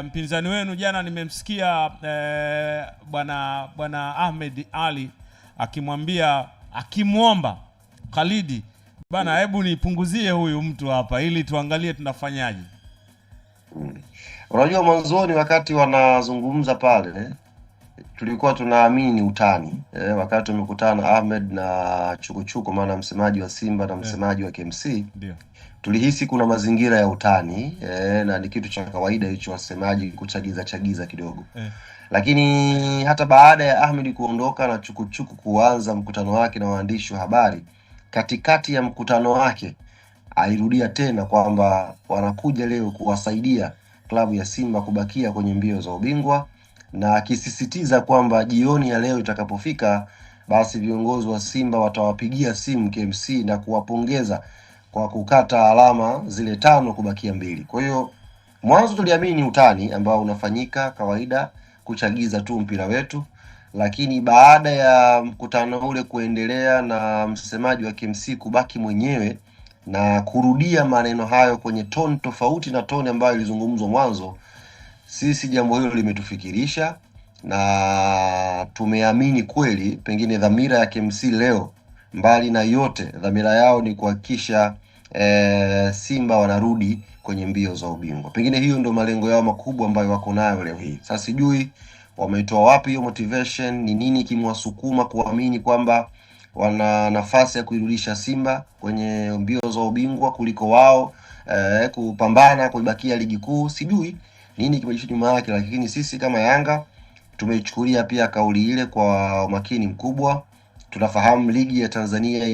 Mpinzani wenu jana nimemsikia bwana Ahmed Ali akimwomba Khalid, bana, hebu nipunguzie huyu mtu hapa ili tuangalie tunafanyaje. Unajua, mwanzoni wakati wanazungumza pale tulikuwa tunaamini utani wakati tumekutana Ahmed na Chukuchuku, maana msemaji wa Simba na msemaji wa KMC, tulihisi kuna mazingira ya utani na ni kitu cha kawaida hicho wasemaji kuchagiza kidogo. Lakini hata baada ya Ahmed kuondoka na Chukuchuku kuanza mkutano wake na waandishi wa habari, katikati ya mkutano wake alirudia tena kwamba wanakuja leo kuwasaidia klabu ya Simba kubakia kwenye mbio za ubingwa, na akisisitiza kwamba jioni ya leo itakapofika, basi viongozi wa Simba watawapigia simu KMC na kuwapongeza kwa kukata alama zile 5 kubakia 2. Kwa hiyo mwanzo tuliamini utani ambao unafanyika kawaida kuchagiza tu mpira wetu, lakini baada ya mkutano ule kuendelea na msemaji wa KMC kubaki mwenyewe na kurudia maneno hayo kwenye tone tofauti na tone ambayo ilizungumzwa mwanzo, sisi jambo hilo limetufikirisha na tumeamini kweli pengine dhamira ya KMC leo, mbali na yote, dhamira yao ni kuhakikisha Simba wanarudi kwenye mbio za ubingwa. Pengine hiyo ndio malengo yao makubwa ambayo wako nayo leo hii. Sasa sijui wametoa wapi hiyo motivation, ni nini kimwasukuma kuamini kwamba wana nafasi ya kuirudisha Simba kwenye mbio za ubingwa kuliko wao kupambana kuibakia ligi kuu. Sijui nini kimejificha nyuma yake, lakini sisi kama Yanga tumeichukulia pia kauli ile kwa makini mkubwa. Tunafahamu ligi ya Tanzania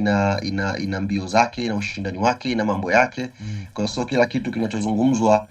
ina mbio zake, ina ushindani wake, ina mambo yake. Kwa hiyo sio kila kitu kinachozungumzwa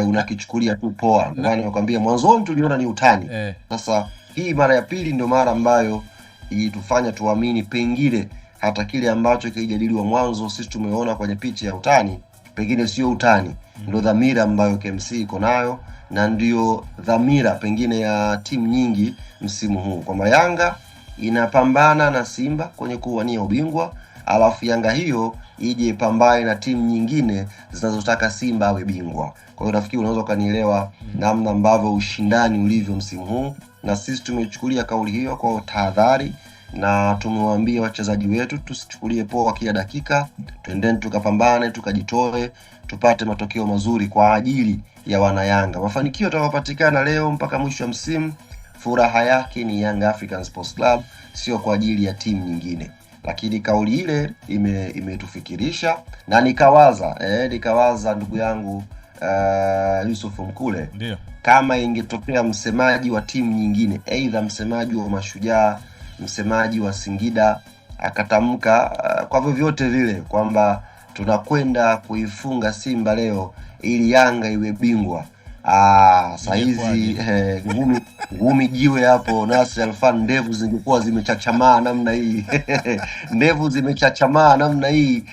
unakichukulia tu poa. Ndio maana nakwambia mwanzoni tuliona ni utani. Sasa hii mara ya pili ndio mara ambayo ilitufanya tuamini pengine hata kile ambacho kilijadiliwa mwanzo sisi tumeona kwenye picha ya utani pengine sio utani. Ndio dhamira ambayo KMC iko nayo, na ndio dhamira pengine ya timu nyingi msimu huu, kwamba Yanga inapambana na Simba kwenye kuwania ubingwa, alafu Yanga hiyo ije pambane na timu nyingine zinazotaka Simba awe bingwa. Kwa hiyo nafikiri unaweza kanielewa namna ambavyo ushindani ulivyo msimu huu, na sisi tumechukulia kauli hiyo kwa tahadhari, na tumewaambia wachezaji wetu tusichukulie poa kila dakika, twendeni tukapambane, tukajitoe, tupate matokeo mazuri kwa ajili ya wana Yanga. Mafanikio yatakayopatikana leo mpaka mwisho wa msimu, furaha yake ni Young African Sports Club, sio kwa ajili ya timu nyingine. Lakini kauli ile imetufikirisha na nikawaza ndugu yangu Yusuf Mkule, kama ingetokea msemaji wa timu nyingine, aidha msemaji wa Mashujaa, msemaji wa Singida, akatamka kwa vyovyote vile kwamba tunakwenda kuifunga Simba leo ili Yanga iwe bingwa, saizi ngumi jiwe hapo Nasir Alfan, ndevu zingekuwa zimechachamaa namna hii ndevu zimechachamaa namna hii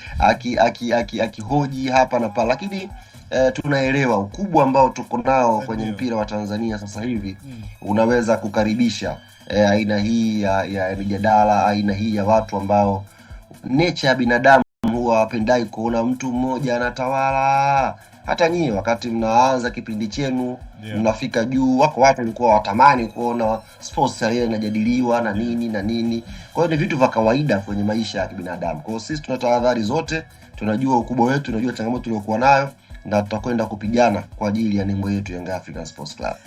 akihoji hapa na pale. Lakini tunaelewa ukubwa ambao tuko nao kwenye mpira wa Tanzania sasa hivi unaweza kukaribisha aina hii ya mijadala, aina hii ya watu ambao nature ya binadamu huwa wapendai kuona mtu mmoja anatawala. Hata nyinyi wakati mnaanza kipindi chenu mnafika juu, wako watu walikuwa watamani kuona sports ile inajadiliwa na nini. Kwa hiyo ni vitu vya kawaida kwenye maisha ya kibinadamu. Kwa hiyo sisi tuna tahadhari zote, tunajua ukubwa wetu, tunajua changamoto tuliyokuwa nayo, na tutakwenda kupigana kwa ajili ya nembo yetu Young African Sports Club.